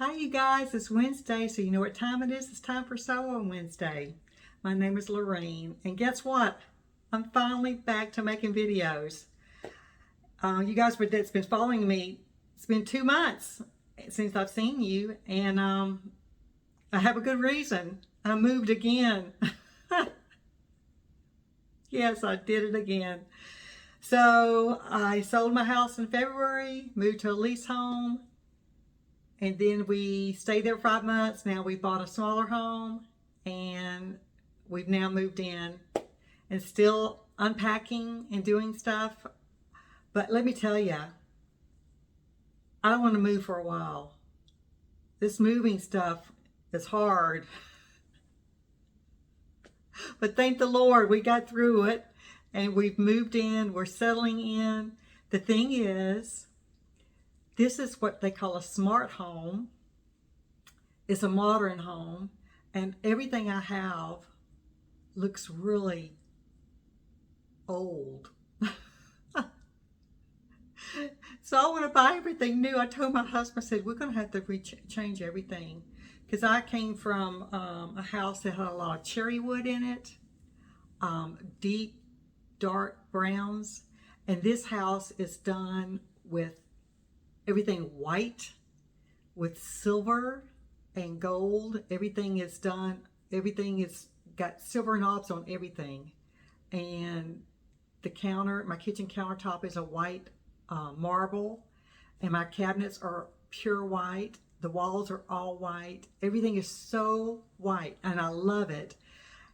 Hi you guys, it's Wednesday, so you know what time it is? It's time for Sew on Wednesday. My name is Lorraine, and guess what? I'm finally back to making videos. You guys that's been following me, it's been 2 months since I've seen you, and I have a good reason. I moved again. Yes, I did it again. So I sold my house in February, moved to a lease home, and then we stayed there 5 months. Now we bought a smaller home and we've now moved in and still unpacking and doing stuff. But let me tell you, I don't want to move for a while. This moving stuff is hard. But thank the Lord, we got through it and we've moved in, we're settling in. The thing is, this is what they call a smart home. It's a modern home, and everything I have looks really old. So I want to buy everything new. I told my husband, I said, we're going to have to change everything. Because I came from a house that had a lot of cherry wood in it, deep, dark browns. And this house is done with everything white with silver and gold. Everything is done, everything is got silver knobs on everything. And the counter, my kitchen countertop is a white marble, and my cabinets are pure white. The walls are all white. Everything is so white, and I love it.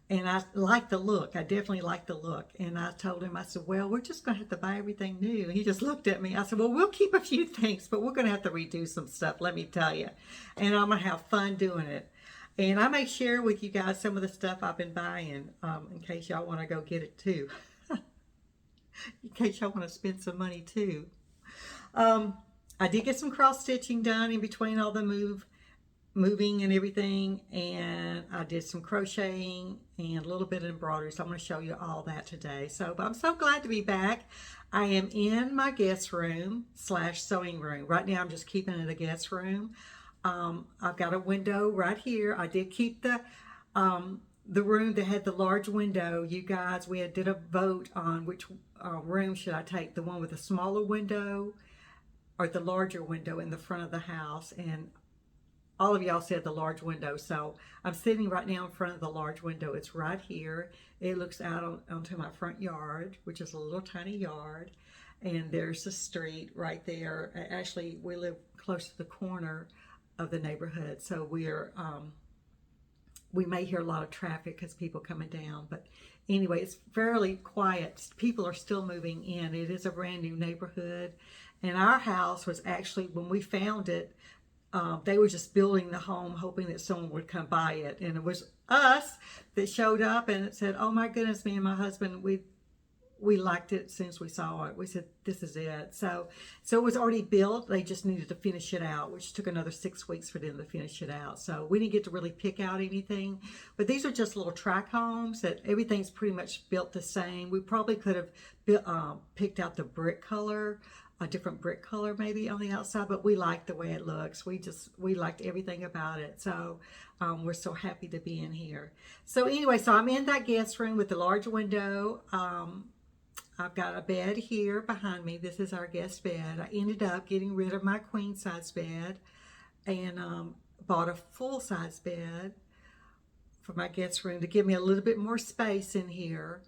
And I like the look. I definitely like the look. And I told him, I said, well, we're just going to have to buy everything new. And he just looked at me. I said, well, we'll keep a few things, but we're going to have to redo some stuff, let me tell you. And I'm going to have fun doing it. And I may share with you guys some of the stuff I've been buying in case y'all want to go get it too. In case y'all want to spend some money too. I did get some cross stitching done in between all the moving and everything, and I did some crocheting and a little bit of embroidery, so I'm going to show you all that today. But I'm so glad to be back. I am in my guest room / sewing room. Right now I'm just keeping it a guest room. I've got a window right here. I did keep the room that had the large window. You guys, we did a vote on which room should I take, the one with the smaller window or the larger window in the front of the house, and all of y'all said the large window. So I'm sitting right now in front of the large window. It's right here. It looks out onto my front yard, which is a little tiny yard. And there's the street right there. Actually, we live close to the corner of the neighborhood. So we may hear a lot of traffic because people coming down. But anyway, it's fairly quiet. People are still moving in. It is a brand new neighborhood. And our house was actually, when we found it, they were just building the home hoping that someone would come buy it, and it was us that showed up, and it said, oh my goodness, me and my husband, we liked it as soon as we saw it. We said, this is it. So it was already built. They just needed to finish it out, which took another 6 weeks for them to finish it out. So we didn't get to really pick out anything, but these are just little tract homes that everything's pretty much built the same. We probably could have picked out the brick color, a different brick color maybe on the outside, but we like the way it looks. We liked everything about it. So we're so happy to be in here. So anyway, so I'm in that guest room with the large window. I've got a bed here behind me. This is our guest bed. I ended up getting rid of my queen size bed and bought a full size bed for my guest room to give me a little bit more space in here.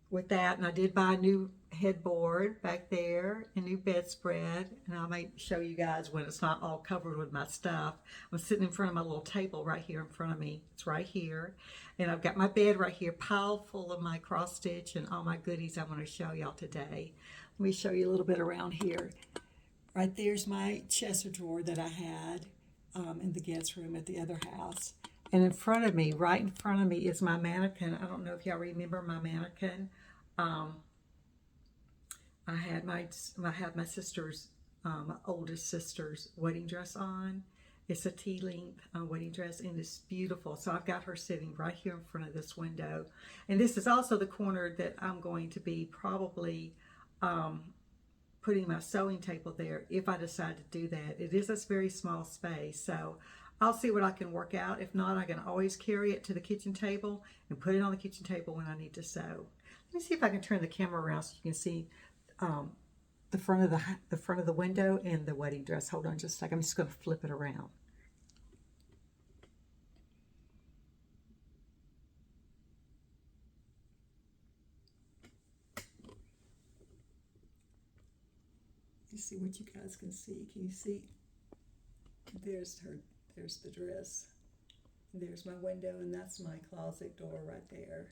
With that, and I did buy a new headboard back there, a new bedspread, and I may show you guys when it's not all covered with my stuff. I'm sitting in front of my little table right here in front of me. It's right here, and I've got my bed right here piled full of my cross stitch and all my goodies I want to show y'all today. Let me show you a little bit around here. Right there's my chest of drawer that I had in the guest room at the other house. And in front of me, right in front of me, is my mannequin. I don't know if y'all remember my mannequin. I had my sister's, my oldest sister's wedding dress on. It's a tea-length wedding dress, and it's beautiful. So I've got her sitting right here in front of this window. And this is also the corner that I'm going to be probably putting my sewing table there if I decide to do that. It is a very small space, so I'll see what I can work out. If not, I can always carry it to the kitchen table and put it on the kitchen table when I need to sew. Let me see if I can turn the camera around so you can see the front of the window and the wedding dress. Hold on just a second. I'm just going to flip it around. You see what you guys can see. Can you see? There's the dress. There's my window, and that's my closet door right there.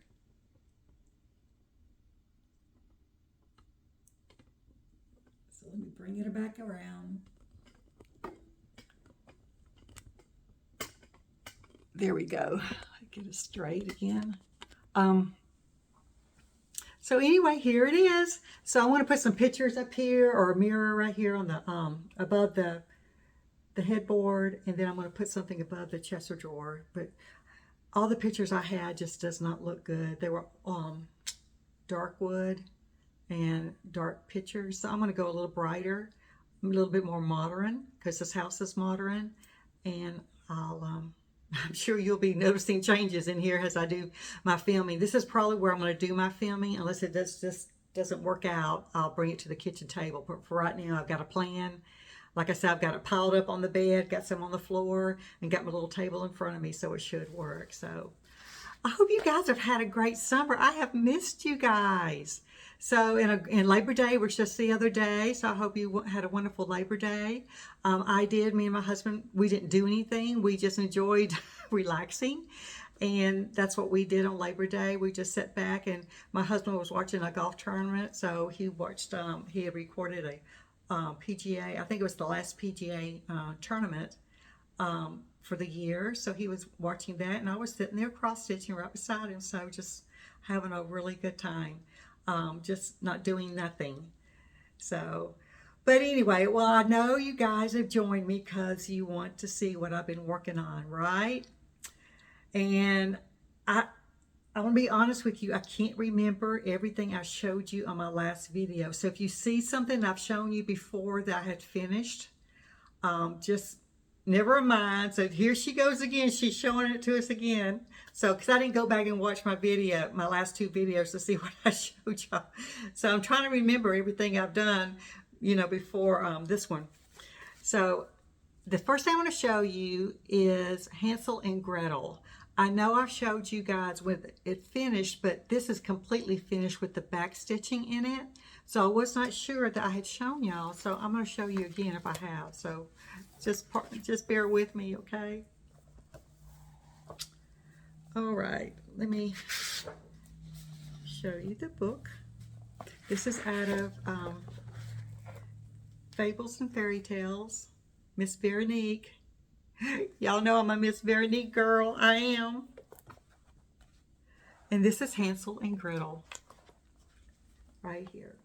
So let me bring it back around. There we go. Get it straight again. So anyway, here it is. So I want to put some pictures up here, or a mirror right here on the above the headboard, and then I'm going to put something above the chest of drawer. But all the pictures I had just does not look good. They were dark wood and dark pictures. So I'm going to go a little brighter, a little bit more modern, because this house is modern, and I'm sure you'll be noticing changes in here as I do my filming. This is probably where I'm going to do my filming. Unless it just doesn't work out, I'll bring it to the kitchen table. But for right now, I've got a plan. Like I said, I've got it piled up on the bed, got some on the floor, and got my little table in front of me, so it should work. So I hope you guys have had a great summer. I have missed you guys. So in Labor Day was just the other day, so I hope you had a wonderful Labor Day. I did. Me and my husband, we didn't do anything. We just enjoyed relaxing, and that's what we did on Labor Day. We just sat back, and my husband was watching a golf tournament, so he watched. He had recorded a PGA. I think it was the last PGA tournament for the year, so he was watching that, and I was sitting there cross-stitching right beside him, so just having a really good time. Just not doing nothing. So, but anyway, well, I know you guys have joined me because you want to see what I've been working on, right? And I want to be honest with you, I can't remember everything I showed you on my last video. So if you see something I've shown you before that I had finished, just never mind. So here she goes again. She's showing it to us again. So, because I didn't go back and watch my video, my last two videos, to see what I showed y'all. So I'm trying to remember everything I've done, you know, before this one. So the first thing I want to show you is Hansel and Gretel. I know I've showed you guys with it finished, but this is completely finished with the back stitching in it. So I was not sure that I had shown y'all. So I'm going to show you again if I have. So just bear with me, okay? All right, let me show you the book. This is out of Fables and Fairy Tales, Miss Veronique. Y'all know I'm a Miss Veronique girl. I am. And this is Hansel and Gretel right here.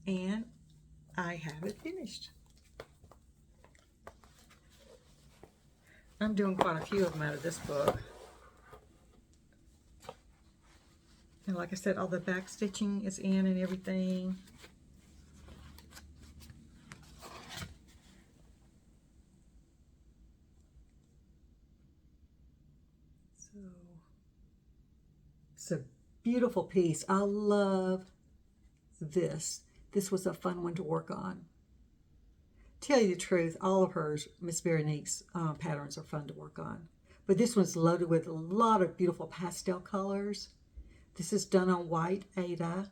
And I have it finished. I'm doing quite a few of them out of this book. And like I said, all the back stitching is in and everything. So it's a beautiful piece. I love this. This was a fun one to work on. Tell you the truth, all of hers, Miss Veronique's patterns are fun to work on. But this one's loaded with a lot of beautiful pastel colors. This is done on white Aida,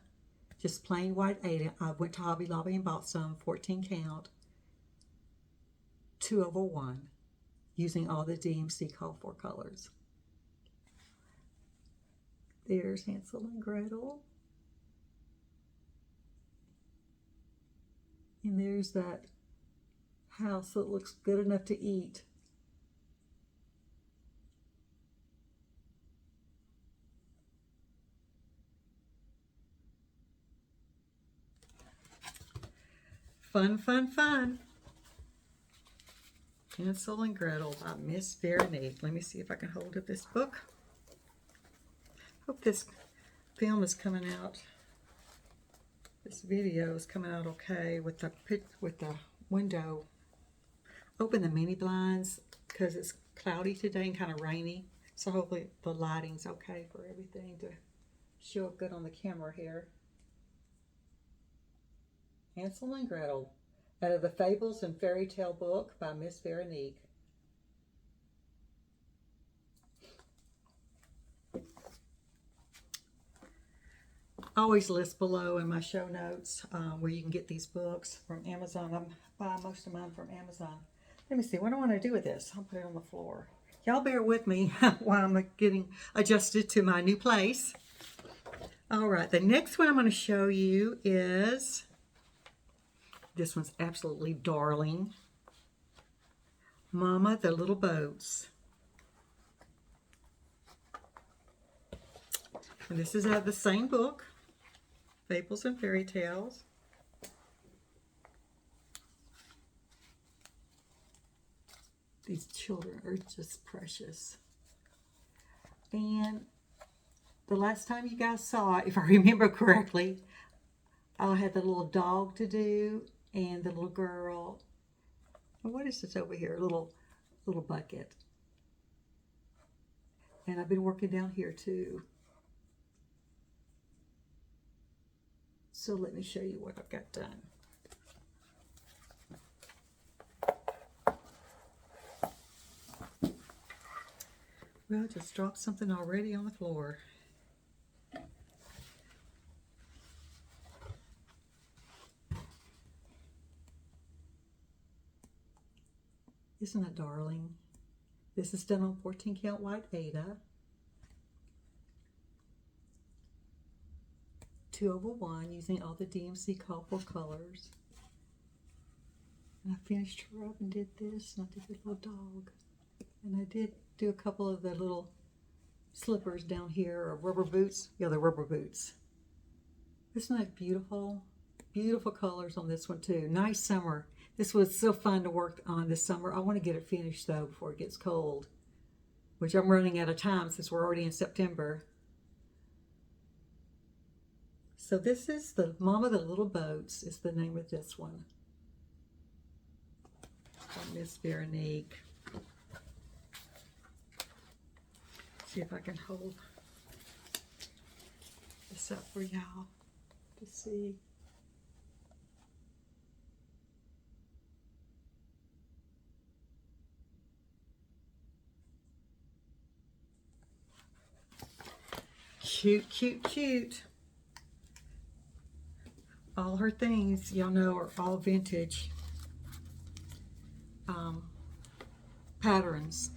just plain white Aida. I went to Hobby Lobby and bought some, 14 count, 2/1, using all the DMC call for colors. There's Hansel and Gretel. And there's that house that looks good enough to eat. Fun, fun, fun. Hansel and Gretel by Miss Veronique. Let me see if I can hold up this book. Hope this film is coming out. This video is coming out okay with the window. Open the mini blinds because it's cloudy today and kind of rainy. So hopefully the lighting's okay for everything to show up good on the camera here. Hansel and Gretel, out of the Fables and Fairy Tale book by Miss Veronique. I always list below in my show notes where you can get these books from Amazon. I'm buying most of mine from Amazon. Let me see, what do I want to do with this? I'll put it on the floor. Y'all bear with me while I'm getting adjusted to my new place. All right, the next one I'm going to show you is, this one's absolutely darling. Mama, the Little Boats. And this is out of the same book, Fables and Fairy Tales. These children are just precious. And the last time you guys saw it, if I remember correctly, I had the little dog to do and the little girl. And what is this over here? A little bucket. And I've been working down here too. So let me show you what I've got done. Well, I just dropped something already on the floor. Isn't that darling? This is done on 14 count white Aida. 2/1 using all the DMC copper colors. And I finished her up and did this, and I did the little dog. And I did do a couple of the little slippers down here, or rubber boots. Yeah, the rubber boots. Isn't that beautiful? Beautiful colors on this one too. Nice summer. This was so fun to work on this summer. I want to get it finished though before it gets cold, which I'm running out of time since we're already in September. So this is the Mama the Little Boats is the name of this one. From Miss Veronique. See if I can hold this up for y'all to see. Cute, cute, cute. All her things, y'all know, are all vintage patterns.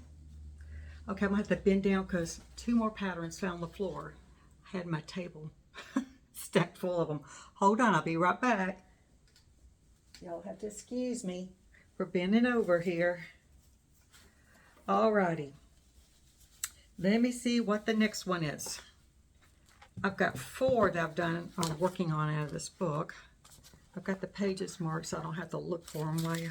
Okay, I'm gonna have to bend down because 2 more patterns fell on the floor. I had my table stacked full of them. Hold on, I'll be right back. Y'all have to excuse me for bending over here. Alrighty. Let me see what the next one is. I've got 4 that I've done working on out of this book. I've got the pages marked so I don't have to look for them while you...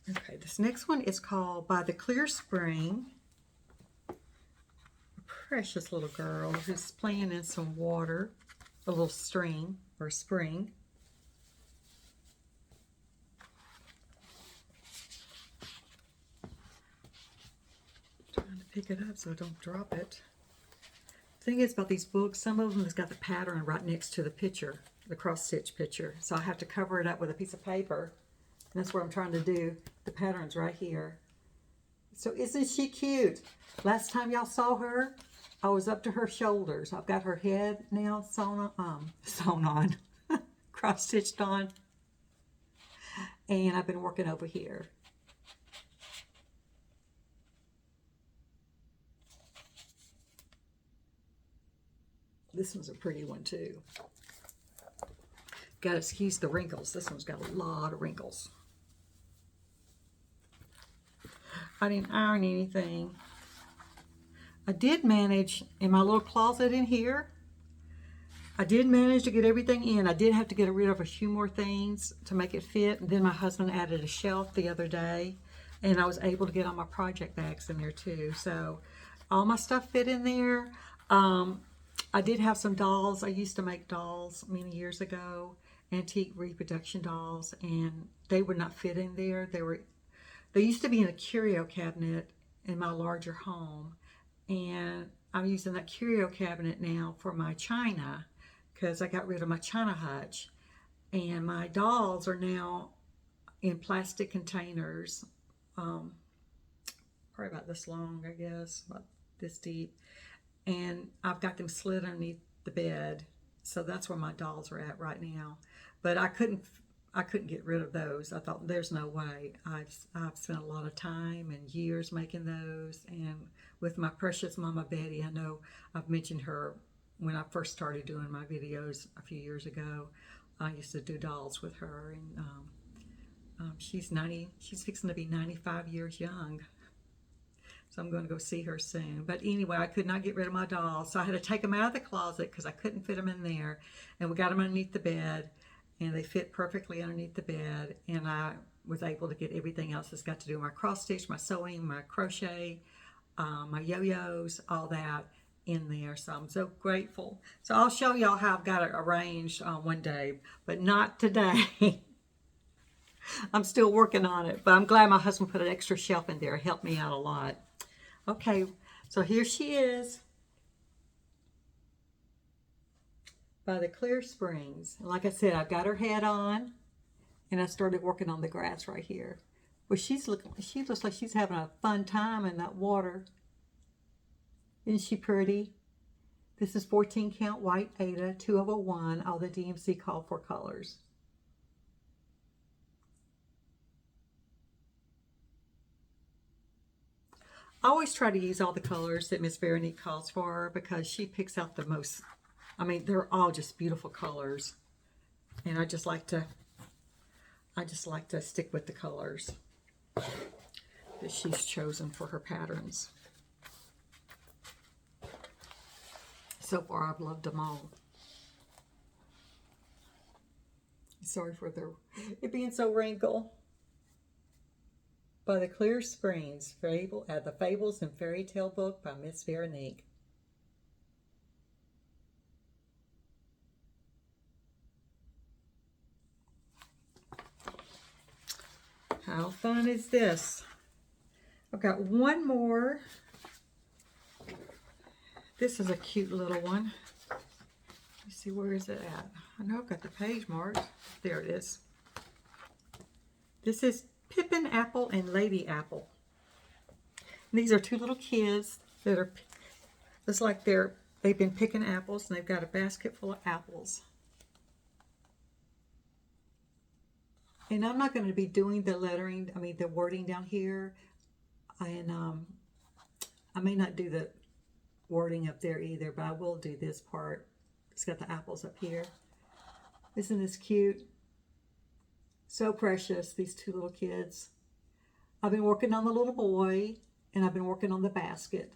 Okay, this next one is called By the Clear Spring. A precious little girl who's playing in some water, a little stream or spring. Trying to pick it up so I don't drop it. The thing is about these books, some of them has got the pattern right next to the picture, the cross stitch picture. So I have to cover it up with a piece of paper. And that's what I'm trying to do. The pattern's right here. So isn't she cute? Last time y'all saw her, I was up to her shoulders. I've got her head now sewn on, cross stitched on. And I've been working over here. This one's a pretty one too. Gotta excuse the wrinkles. This one's got a lot of wrinkles. I didn't iron anything. I did manage in my little closet in here. I did manage to get everything in. I did have to get rid of a few more things to make it fit. And then my husband added a shelf the other day. And I was able to get all my project bags in there too. So all my stuff fit in there. I did have some dolls. I used to make dolls many years ago, antique reproduction dolls, and they would not fit in there. They used to be in a curio cabinet in my larger home, and I'm using that curio cabinet now for my china because I got rid of my china hutch, and my dolls are now in plastic containers, probably about this long, I guess, about this deep, and I've got them slid underneath the bed, so that's where my dolls are at right now. But I couldn't get rid of those. I thought, there's no way. I've spent a lot of time and years making those, and with my precious Mama Betty, I know I've mentioned her when I first started doing my videos a few years ago. I used to do dolls with her, and she's fixing to be 95 years young. So I'm going to go see her soon. But anyway, I could not get rid of my dolls, so I had to take them out of the closet because I couldn't fit them in there. And we got them underneath the bed, and they fit perfectly underneath the bed. And I was able to get everything else that's got to do with my cross stitch, my sewing, my crochet, my yo-yos, all that in there. So I'm so grateful. So I'll show y'all how I've got it arranged one day, but not today. I'm still working on it, but I'm glad my husband put an extra shelf in there. It helped me out a lot. Okay, so here she is by the Clear Springs. Like I said, I've got her head on, and I started working on the grass right here. Well, she looks like she's having a fun time in that water. Isn't she pretty? This is 14 count white Aida, 2 of a 1, all the DMC called for colors. I always try to use all the colors that Miss Veronique calls for because she picks out the most. I mean, they're all just beautiful colors, and I just like to stick with the colors that she's chosen for her patterns. So far, I've loved them all. Sorry for it being so wrinkled. By the Clear Springs, the Fables and Fairy Tale book by Miss Veronique. How fun is this? I've got one more. This is a cute little one. Let's see, where is it at? I know I've got the page marked. There it is. This is Pippin Apple and Lady Apple. And these are two little kids that are, it's like they've been picking apples, and they've got a basket full of apples. And I'm not going to be doing the lettering, the wording down here. And I may not do the wording up there either, but I will do this part. It's got the apples up here. Isn't this cute? So precious, these two little kids. I've been working on the little boy, and I've been working on the basket.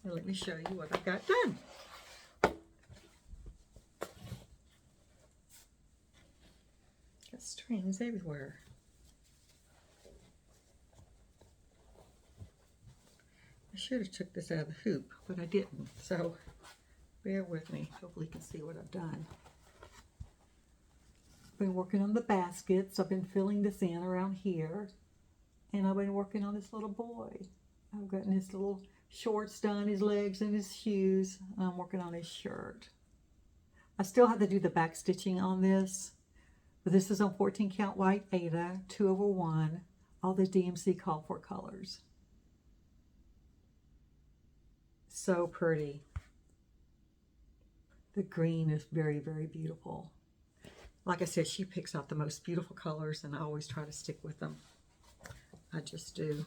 Now let me show you what I got done. Got strings everywhere. I should have took this out of the hoop, but I didn't, so bear with me. Hopefully you can see what I've done. I've been working on the baskets. I've been filling this in around here. And I've been working on this little boy. I've gotten his little shorts done, his legs and his shoes. I'm working on his shirt. I still have to do the back stitching on this. But this is on 14 count white Aida, 2 over 1. All the DMC call for colors. So pretty. The green is very, very beautiful. Like I said, she picks out the most beautiful colors, and I always try to stick with them. I just do.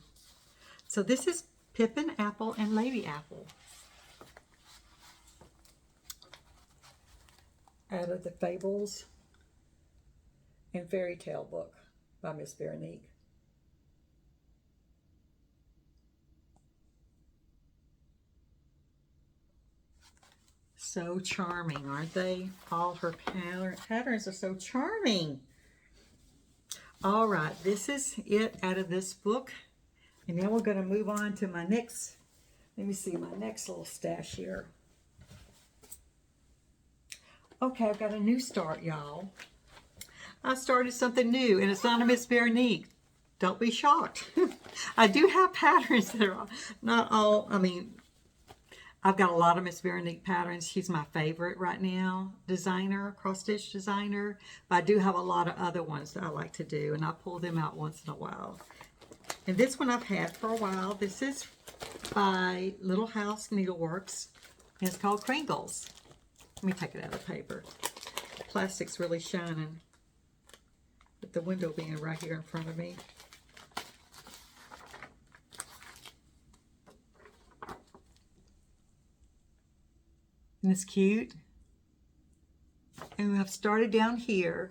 So this is Pippin Apple and Lady Apple. Out of the Fables and Fairy Tale book by Miss Veronique. So charming, aren't they? All her patterns are so charming. All right, this is it out of this book. And then we're going to move on to my next, let me see, my next little stash here. Okay, I've got a new start, y'all. I started something new, and it's not a Miss Veronique. Don't be shocked. I do have patterns that are not all, I mean, I've got a lot of Miss Veronique patterns. She's my favorite right now, designer, cross-stitch designer. But I do have a lot of other ones that I like to do, and I pull them out once in a while. And this one I've had for a while. This is by Little House Needleworks, and it's called Kringles. Let me take it out of the paper. The plastic's really shining, with the window being right here in front of me. And it's cute. And I've started down here.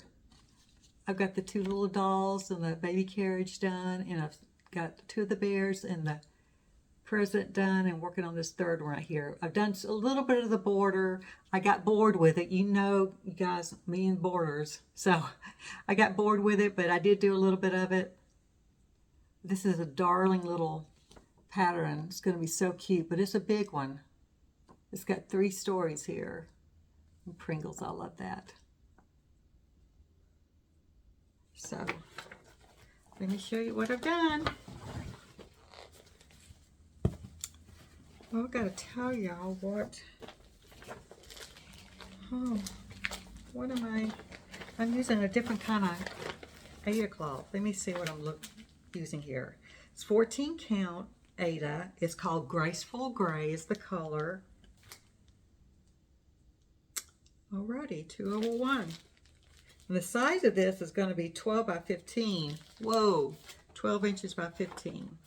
I've got the two little dolls and the baby carriage done, and I've got two of the bears and the present done, and working on this third one right here. I've done a little bit of the border. I got bored with it. You know, you guys, me and borders. So I got bored with it, but I did do a little bit of it. This is a darling little pattern. It's going to be so cute, but it's a big one. It's got 3 stories here. And Kringles, I love that. So, let me show you what I've done. Well, I've got to tell y'all what, what am I'm using a different kind of Aida cloth. Let me see what I'm using here. It's 14 count Aida. It's called Graceful Gray is the color. Alrighty, 201. And the size of this is going to be 12 by 15. Whoa, 12 inches by 15.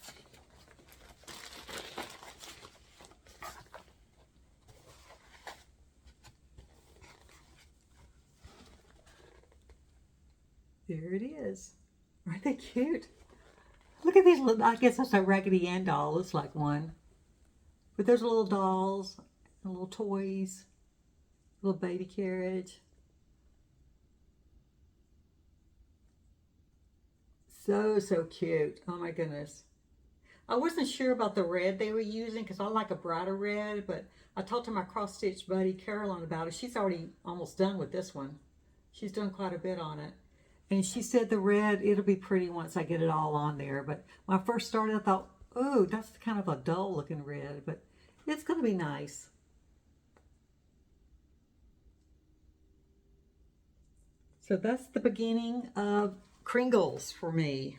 There it is. Aren't they cute? Look at these little, I guess that's a Raggedy Ann doll. Looks like one. But there's little dolls and little toys. Little baby carriage. So cute. Oh my goodness. I wasn't sure about the red they were using because I like a brighter red, but I talked to my cross-stitch buddy Caroline about it. She's already almost done with this one. She's done quite a bit on it. And she said the red, it'll be pretty once I get it all on there. But when I first started, I thought, oh, that's kind of a dull looking red, but it's going to be nice. So that's the beginning of Kringles for me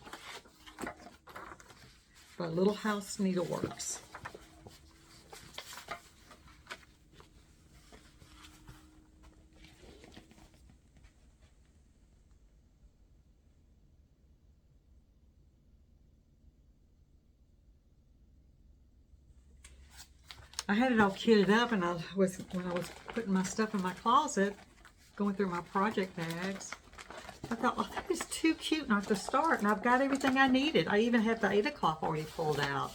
by Little House Needleworks. I had it all kitted up, and when I was putting my stuff in my closet, going through my project bags, I thought, oh, that is too cute not to start, and I've got everything I needed. I even had the Aida cloth already pulled out.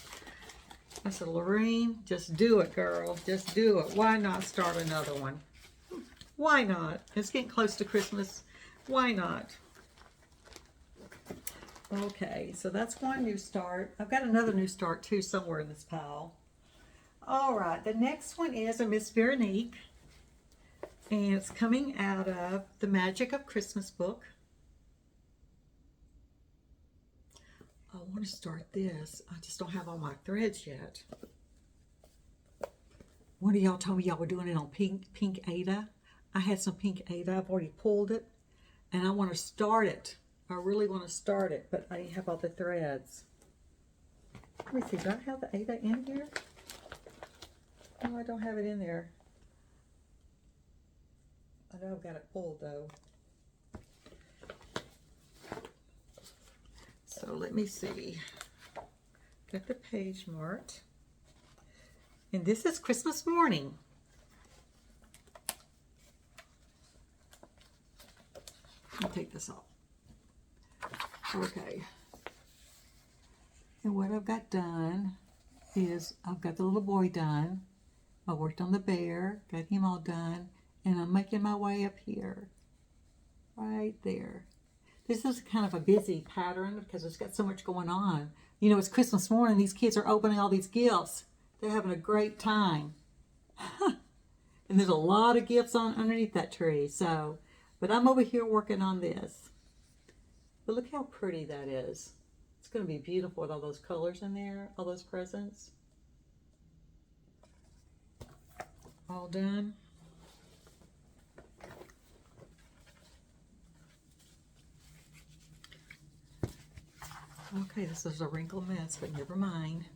I said, Lorene, just do it, girl. Just do it. Why not start another one? Why not? It's getting close to Christmas. Why not? Okay, so that's one new start. I've got another new start, too, somewhere in this pile. All right, the next one is a Miss Veronique, and it's coming out of the Magic of Christmas book. I want to start this. I just don't have all my threads yet. One of y'all told me y'all were doing it on pink Aida. I had some pink Aida. I've already pulled it, and I want to start it. I really want to start it, but I didn't have all the threads. Let me see. Do I have the Aida in here? No, I don't have it in there. I know I've got it pulled though. So let me see. Got the page marked. And this is Christmas morning. Let me take this off. Okay. And what I've got done is I've got the little boy done. I worked on the bear, got him all done, and I'm making my way up here, right there. This is kind of a busy pattern because it's got so much going on, You know, it's Christmas morning. These kids are opening all these gifts. They're having a great time. And there's a lot of gifts underneath that tree. So, but I'm over here working on this. But look how pretty that is. It's going to be beautiful with all those colors in there, all those presents. All done. Okay, this is a wrinkled mess, but never mind.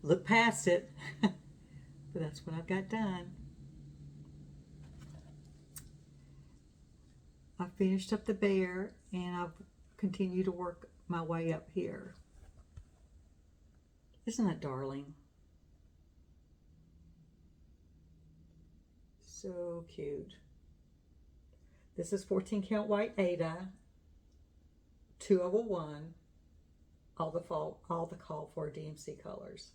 Look past it. But that's what I've got done. I finished up the bear, and I've continued to work my way up here. Isn't that darling? So cute. This is 14 count white Ada, 201. All the call for DMC colors.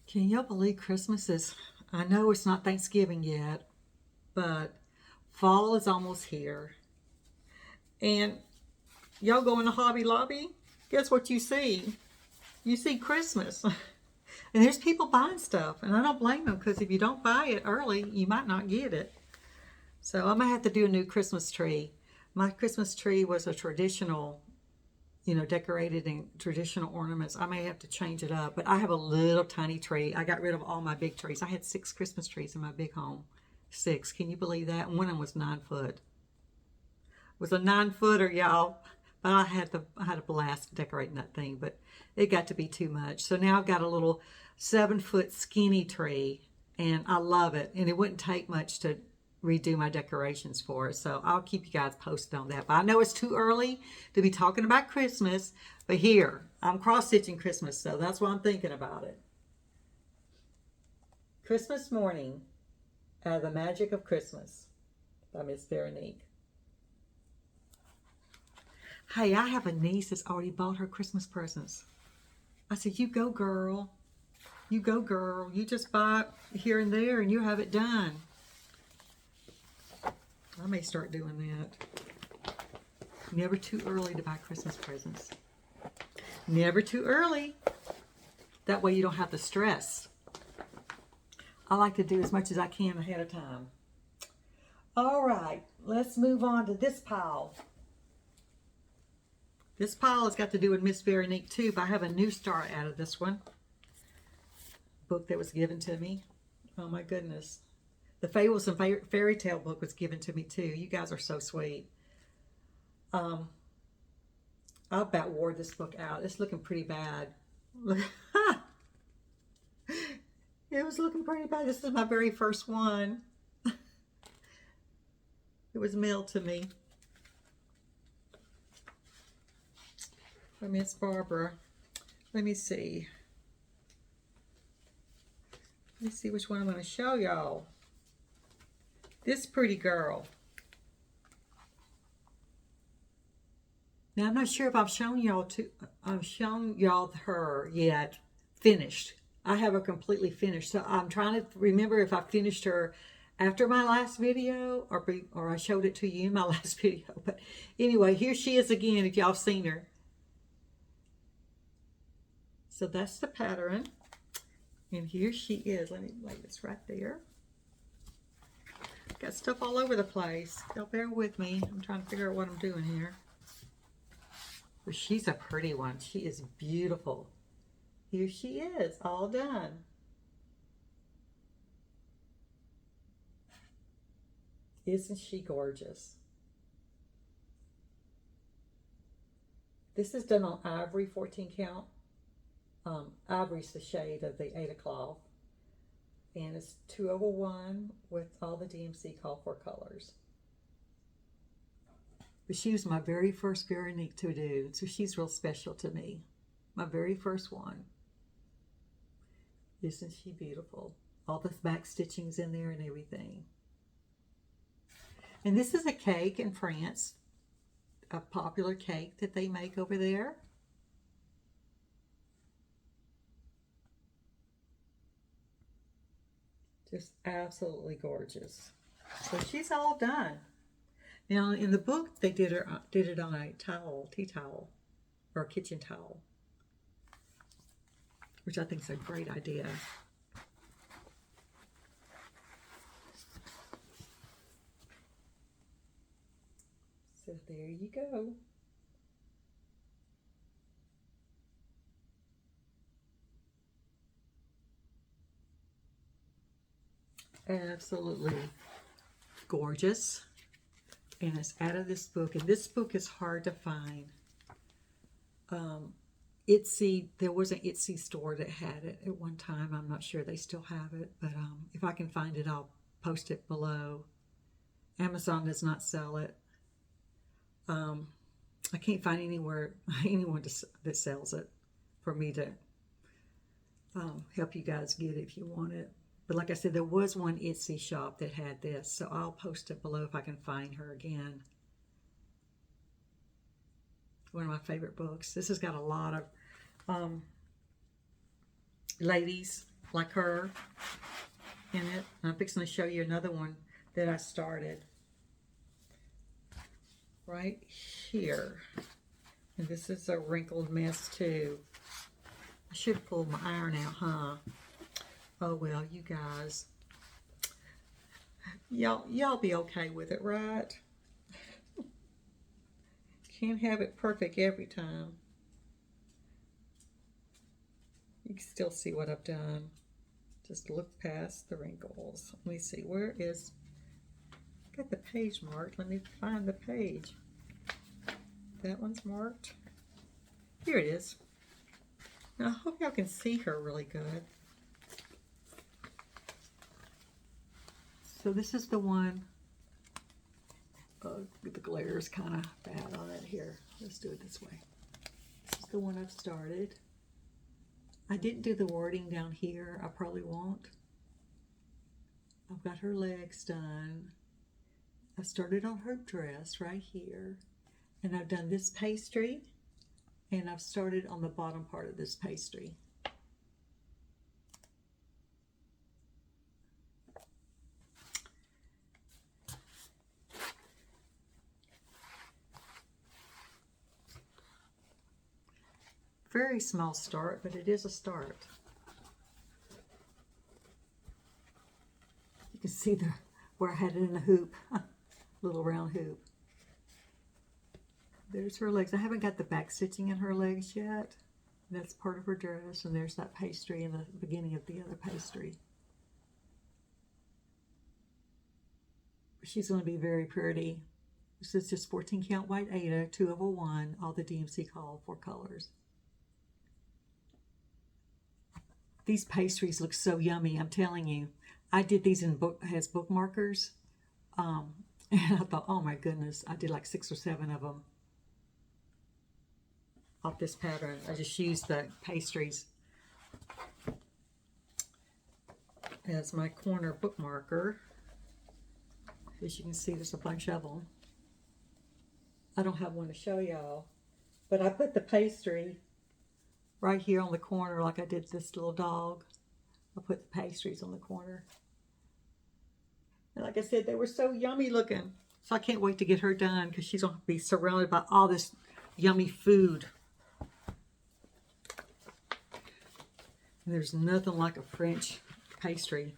Can y'all believe Christmas is, I know it's not Thanksgiving yet, but fall is almost here. And y'all go in the Hobby Lobby, guess what you see? You see Christmas. And there's people buying stuff, and I don't blame them, because if you don't buy it early, you might not get it. So I'm going to have to do a new Christmas tree. My Christmas tree was a traditional, you know, decorated in traditional ornaments. I may have to change it up, but I have a little tiny tree. I got rid of all my big trees. I had 6 Christmas trees in my big home. 6. Can you believe that? And one of them was 9 foot. It was a 9-footer, y'all. But I had a blast decorating that thing, but it got to be too much. So now I've got a little 7-foot skinny tree, and I love it. And it wouldn't take much to redo my decorations for it, so I'll keep you guys posted on that. But I know it's too early to be talking about Christmas, but here I'm cross-stitching Christmas, so that's why I'm thinking about it. Christmas Morning, The Magic of Christmas by Miss Veronique. Hey, I have a niece that's already bought her Christmas presents. I said, you go girl, you go girl, you just buy it here and there and you have it done. I may start doing that. Never too early to buy Christmas presents. Never too early. That way you don't have the stress. I like to do as much as I can ahead of time. All right, let's move on to this pile. This pile has got to do with Miss Veronique too, but I have a new start out of this one. Book that was given to me. Oh my goodness. The Fables and Fairy Tale book was given to me too. You guys are so sweet. I about wore this book out. It's looking pretty bad. It was looking pretty bad. This is my very first one. It was mailed to me from Miss Barbara. Let me see. Let me see which one I'm going to show y'all. This pretty girl. Now I'm not sure if I've shown y'all her yet finished. I have her completely finished. So I'm trying to remember if I finished her after my last video or I showed it to you in my last video. But anyway, here she is again if y'all seen her. So that's the pattern. And here she is. Let me lay this right there. Got stuff all over the place. Y'all bear with me. I'm trying to figure out what I'm doing here. But she's a pretty one. She is beautiful. Here she is, all done. Isn't she gorgeous? This is done on ivory 14 count. Ivory's the shade of the Ada cloth. And it's 201 with all the DMC call for colors. But she was my very first Veronique to do, so she's real special to me. My very first one. Isn't she beautiful? All the back stitchings in there and everything. And this is a cake in France, a popular cake that they make over there. Just absolutely gorgeous. So she's all done. Now in the book they did it on a towel, tea towel, or a kitchen towel, which I think is a great idea. So there you go. Absolutely gorgeous. And it's out of this book. And this book is hard to find. There was an Etsy store that had it at one time. I'm not sure they still have it. But if I can find it, I'll post it below. Amazon does not sell it. I can't find anyone that sells it for me to help you guys get it if you want it. But like I said, there was one Etsy shop that had this, so I'll post it below if I can find her again. One of my favorite books. This has got a lot of ladies like her in it. I'm fixing to show you another one that I started right here. And this is a wrinkled mess too. I should have pulled my iron out, huh? Oh well, you guys. Y'all be okay with it, right? Can't have it perfect every time. You can still see what I've done. Just look past the wrinkles. Let me see, where is, got the page marked. Let me find the page. That one's marked. Here it is. Now, I hope y'all can see her really good. So this is the one, the glare is kind of bad on it here. Let's do it this way. This is the one I've started. I didn't do the wording down here. I probably won't. I've got her legs done. I started on her dress right here. And I've done this pastry. And I've started on the bottom part of this pastry. Very small start, but it is a start. You can see where I had it in a hoop, little round hoop. There's her legs. I haven't got the back stitching in her legs yet. That's part of her dress, and there's that pastry in the beginning of the other pastry. She's going to be very pretty. This is just 14 count white Aida, 2 of a 1, all the DMC call for colors. These pastries look so yummy, I'm telling you. I did these in as bookmarkers. And I thought, oh my goodness, I did like 6 or 7 of them off this pattern. I just used the pastries as my corner bookmarker. As you can see, there's a bunch of them. I don't have one to show y'all, but I put the pastry right here on the corner like I did this little dog. I put the pastries on the corner. And like I said, they were so yummy looking. So I can't wait to get her done because she's going to be surrounded by all this yummy food. And there's nothing like a French pastry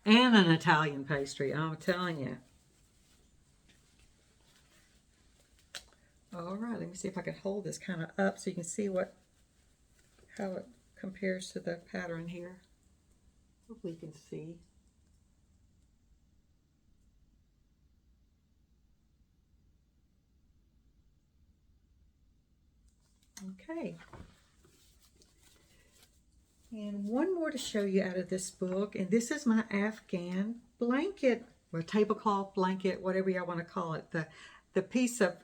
and an Italian pastry, I'm telling you. All right, let me see if I can hold this kind of up so you can see how it compares to the pattern here. Hopefully you can see. Okay. And one more to show you out of this book, and this is my Afghan blanket, or tablecloth blanket, whatever y'all want to call it. The piece of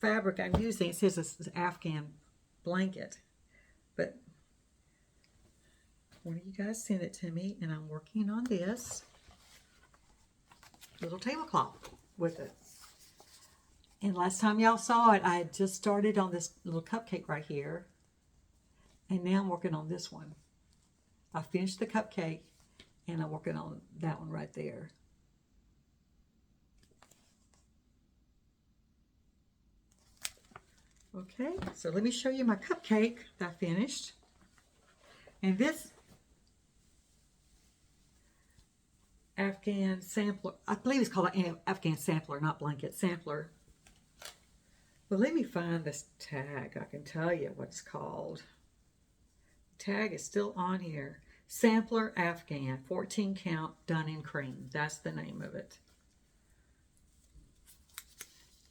fabric I'm using, it says it's an Afghan blanket, but one of you guys sent it to me, and I'm working on this little tablecloth with it. And last time y'all saw it, I had just started on this little cupcake right here, and now I'm working on this one. I finished the cupcake, and I'm working on that one right there. Okay, so let me show you my cupcake that I finished. And this Afghan sampler, I believe it's called an Afghan sampler, not blanket, sampler. Well, let me find this tag. I can tell you what it's called. The tag is still on here. Sampler Afghan, 14 count, done in cream. That's the name of it.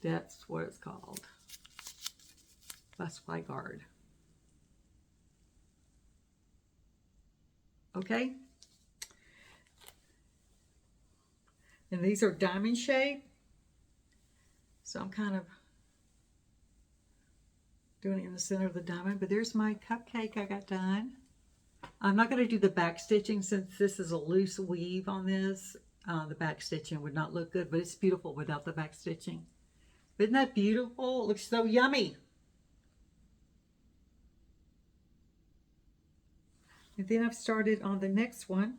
That's what it's called. Butterfly Guard. Okay. And these are diamond shape. So I'm kind of doing it in the center of the diamond. But there's my cupcake I got done. I'm not going to do the back stitching since this is a loose weave on this. The back stitching would not look good, but it's beautiful without the back stitching. Isn't that beautiful? It looks so yummy. And then I've started on the next one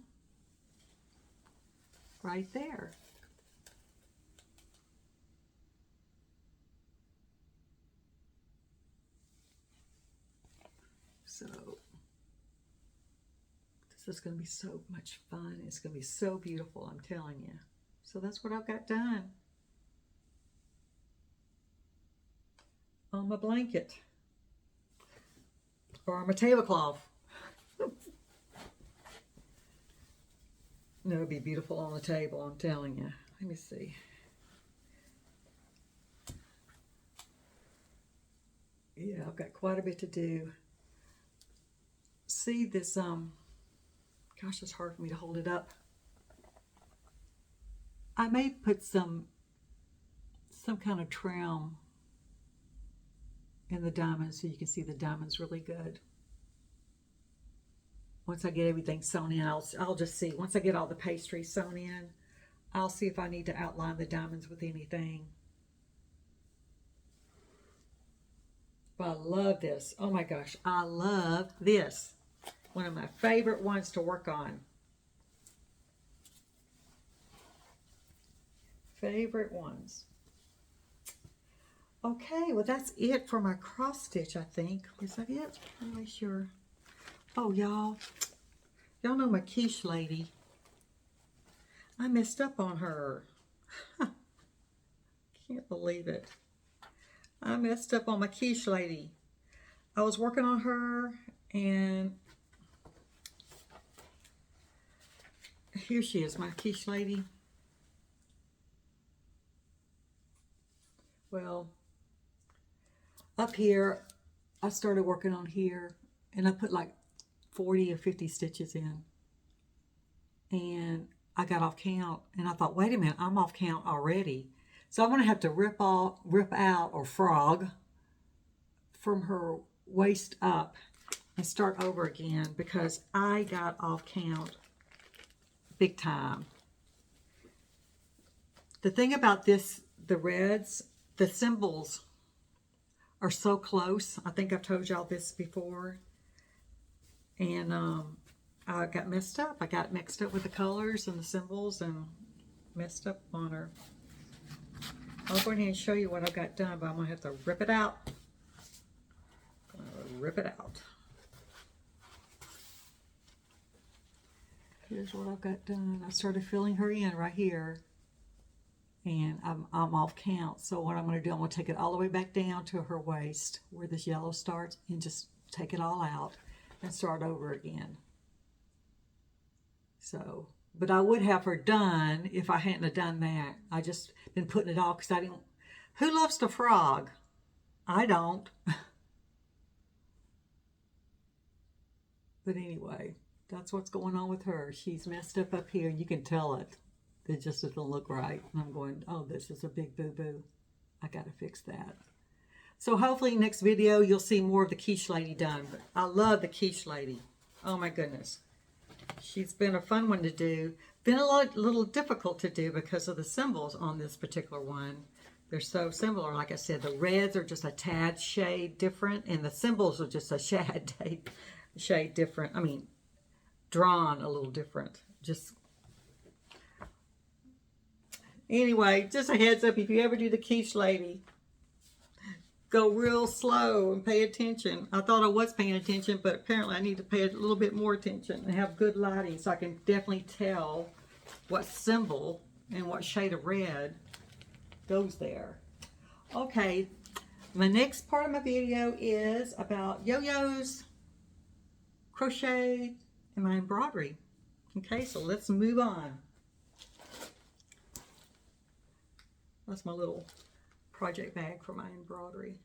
right there. So this is going to be so much fun. It's going to be so beautiful, I'm telling you. So that's what I've got done on my blanket or on my tablecloth. No, it'll be beautiful on the table, I'm telling you. Let me see. Yeah, I've got quite a bit to do. See this, gosh, it's hard for me to hold it up. I may put some kind of trim in the diamonds so you can see the diamonds really good. Once I get everything sewn in, I'll just see. Once I get all the pastry sewn in, I'll see if I need to outline the diamonds with anything. But I love this. Oh my gosh, I love this. One of my favorite ones to work on. Favorite ones. Okay, well that's it for my cross stitch, I think. Is that it? I'm not sure. Oh, y'all know my quiche lady. I messed up on her. Can't believe it. I messed up on my quiche lady. I was working on her, and here she is, my quiche lady. Well, up here, I started working on here, and I put like 40 or 50 stitches in, and I got off count, and I thought, wait a minute, I'm off count already. So I'm going to have to rip out or frog from her waist up and start over again because I got off count big time. The thing about this, the reds, the symbols are so close. I think I've told y'all this before. And I got messed up. I got mixed up with the colors and the symbols and messed up on her. I'll go ahead and show you what I've got done, but I'm going to have to rip it out. Rip it out. Here's what I've got done. I started filling her in right here, and I'm off count. So what I'm going to do, I'm going to take it all the way back down to her waist where this yellow starts and just take it all out and start over again. So, but I would have her done if I hadn't have done that. I just been putting it all because I didn't. Who loves to frog? I don't. But anyway, that's what's going on with her. She's messed up here. You can tell it. It just doesn't look right. And I'm going, oh, this is a big boo-boo. I got to fix that. So hopefully next video you'll see more of the quiche lady done. But I love the quiche lady. Oh my goodness. She's been a fun one to do. Been a little difficult to do because of the symbols on this particular one. They're so similar. Like I said, the reds are just a tad shade different, and the symbols are just a shade different. I mean, drawn a little different. Just anyway, just a heads up, if you ever do the quiche lady, go real slow and pay attention. I thought I was paying attention, but apparently I need to pay a little bit more attention and have good lighting so I can definitely tell what symbol and what shade of red goes there. Okay, my next part of my video is about yo-yos, crochet, and my embroidery. Okay, so let's move on. That's my little project bag for my embroidery.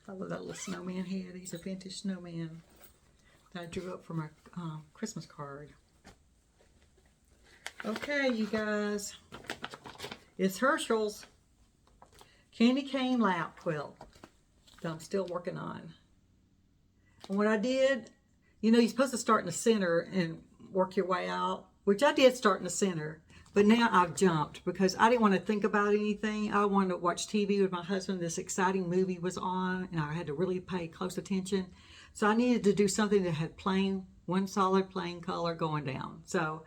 I love that little snowman head. He's a vintage snowman that I drew up for my Christmas card. Okay, you guys, it's Herschel's candy cane lap quilt that I'm still working on. And what I did, you know, you're supposed to start in the center and work your way out, which I did start in the center, but now I've jumped because I didn't want to think about anything. I wanted to watch TV with my husband. This exciting movie was on and I had to really pay close attention. So I needed to do something that had plain, one solid plain color going down. So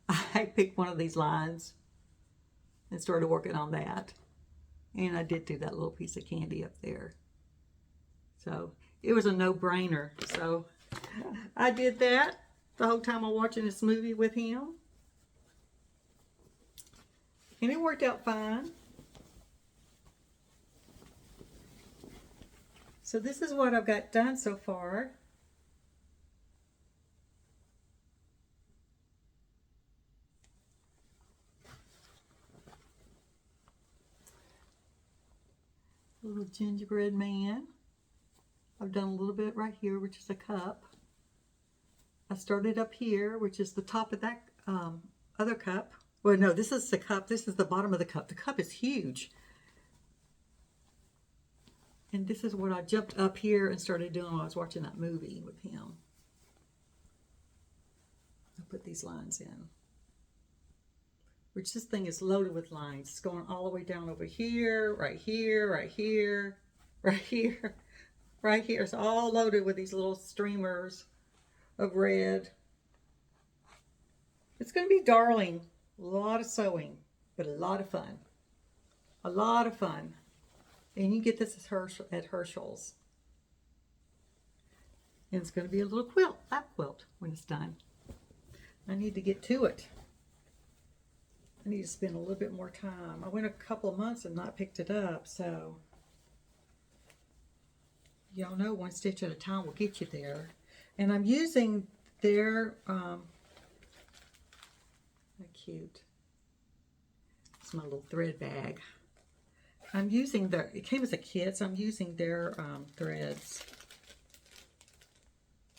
I picked one of these lines and started working on that. And I did do that little piece of candy up there. So it was a no-brainer. So I did that the whole time I'm watching this movie with him. And it worked out fine. So this is what I've got done so far. Little gingerbread man. I've done a little bit right here, which is a cup. I started up here, which is the top of that other cup. Well, no, this is the cup. This is the bottom of the cup. The cup is huge. And this is what I jumped up here and started doing while I was watching that movie with him. I put these lines in. Which this thing is loaded with lines. It's going all the way down over here, right here, right here, right here, right here. It's all loaded with these little streamers of red. It's going to be darling. A lot of sewing, but a lot of fun. A lot of fun. And you get this at Herschel's. And it's going to be a little quilt, lap quilt, when it's done. I need to get to it. I need to spend a little bit more time. I went a couple of months and not picked it up, so y'all know one stitch at a time will get you there. And I'm using their, cute. It's my little thread bag. I'm using their, it came as a kit, so I'm using their threads.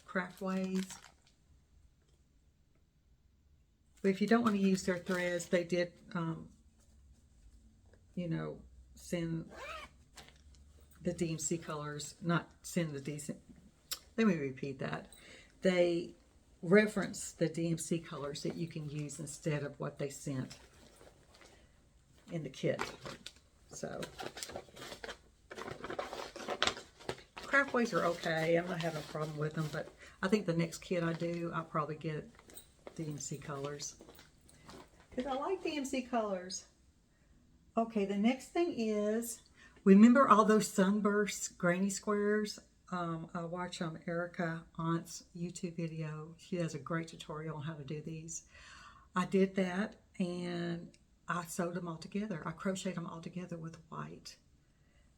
Craftways. But if you don't want to use their threads, they did, you know, send the DMC colors, not send the decent, let me repeat that. They reference the DMC colors that you can use instead of what they sent in the kit. So, craftways are okay. I'm not having a problem with them, but I think the next kit I do, I'll probably get DMC colors. Because I like DMC colors. Okay, the next thing is, remember all those sunburst granny squares? I watch Erica Aunt's YouTube video. She has a great tutorial on how to do these. I did that and I sewed them all together. I crocheted them all together with white.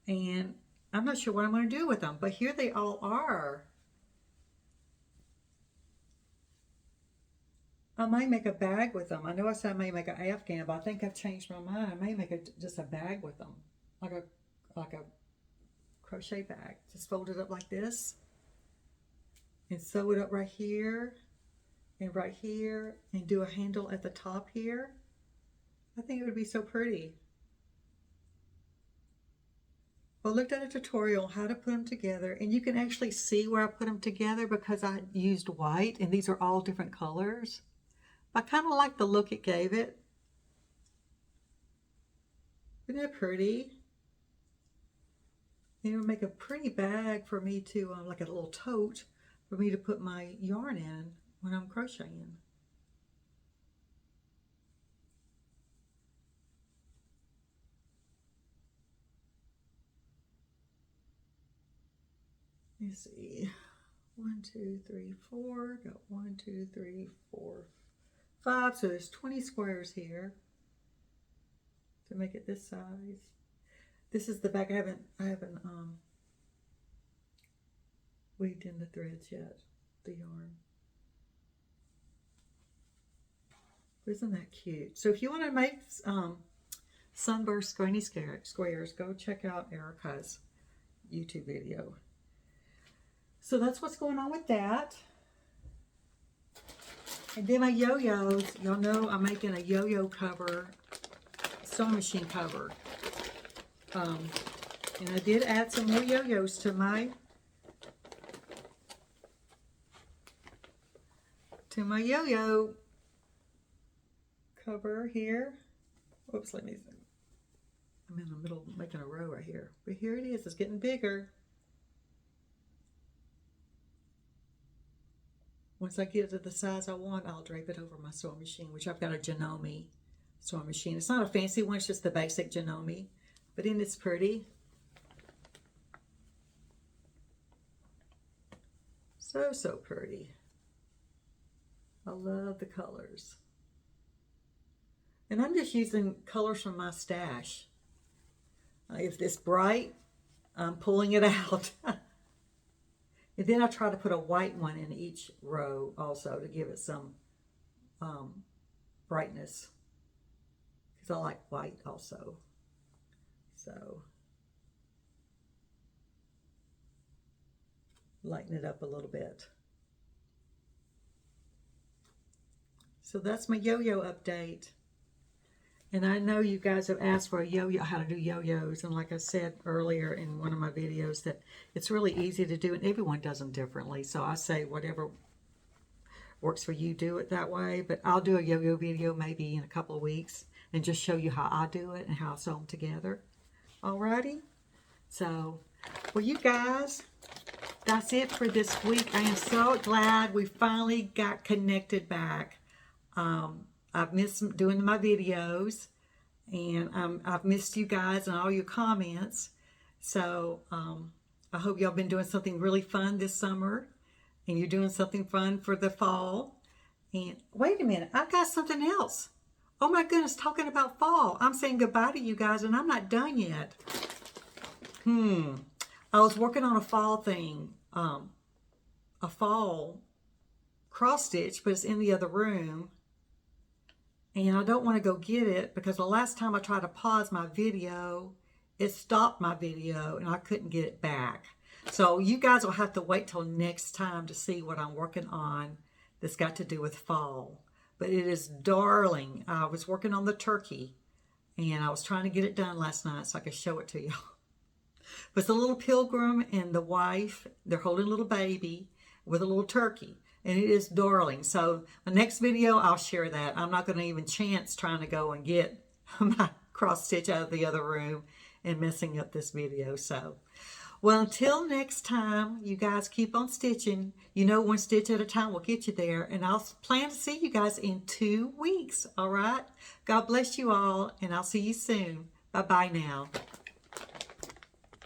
And I'm not sure what I'm going to do with them, but here they all are. I might make a bag with them. I know I said I may make an afghan, but I think I've changed my mind. I may make just a bag with them, like a crochet bag. Just fold it up like this and sew it up right here and do a handle at the top here. I think it would be so pretty. Well, I looked at a tutorial on how to put them together, and you can actually see where I put them together because I used white, and these are all different colors. I kind of like the look it gave it. Isn't that pretty? And it would make a pretty bag for me to, like a little tote, for me to put my yarn in when I'm crocheting. Let's see. 1, 2, 3, 4. Got 1, 2, 3, 4, 5. So there's 20 squares here to make it this size. This is the back. I haven't weaved in the threads yet, the yarn. Isn't that cute? So if you want to make sunburst granny squares, go check out Erica's YouTube video. So that's what's going on with that. And then my yo-yos, y'all know I'm making a yo-yo cover, sewing machine cover. And I did add some more yo-yos to my yo-yo cover here. Oops, let me see. I'm in the middle of making a row right here. But here it is. It's getting bigger. Once I get it to the size I want, I'll drape it over my sewing machine, which I've got a Janome sewing machine. It's not a fancy one. It's just the basic Janome. But isn't it pretty? So, so pretty. I love the colors. And I'm just using colors from my stash. If it's bright, I'm pulling it out. And then I try to put a white one in each row also to give it some brightness. Because I like white also. So, lighten it up a little bit. So that's my yo-yo update. And I know you guys have asked for a yo-yo, how to do yo-yos. And like I said earlier in one of my videos, that it's really easy to do and everyone does them differently. So I say whatever works for you, do it that way. But I'll do a yo-yo video maybe in a couple of weeks and just show you how I do it and how I sew them together. Alrighty? So, well, you guys, that's it for this week. I am so glad we finally got connected back. I've missed doing my videos, and I've missed you guys and all your comments. So I hope y'all been doing something really fun this summer, and you're doing something fun for the fall. And wait a minute, I've got something else. Oh my goodness, talking about fall. I'm saying goodbye to you guys, and I'm not done yet. I was working on a fall thing, a fall cross stitch, but it's in the other room. And I don't want to go get it because the last time I tried to pause my video, it stopped my video and I couldn't get it back. So you guys will have to wait till next time to see what I'm working on that's got to do with fall. But it is darling. I was working on the turkey and I was trying to get it done last night so I could show it to you. But it's a little pilgrim and the wife, they're holding a little baby with a little turkey. And it is darling. So the next video, I'll share that. I'm not going to even chance trying to go and get my cross stitch out of the other room and messing up this video. So, well, until next time, you guys keep on stitching. You know, one stitch at a time will get you there. And I'll plan to see you guys in 2 weeks. All right? God bless you all, and I'll see you soon. Bye-bye now.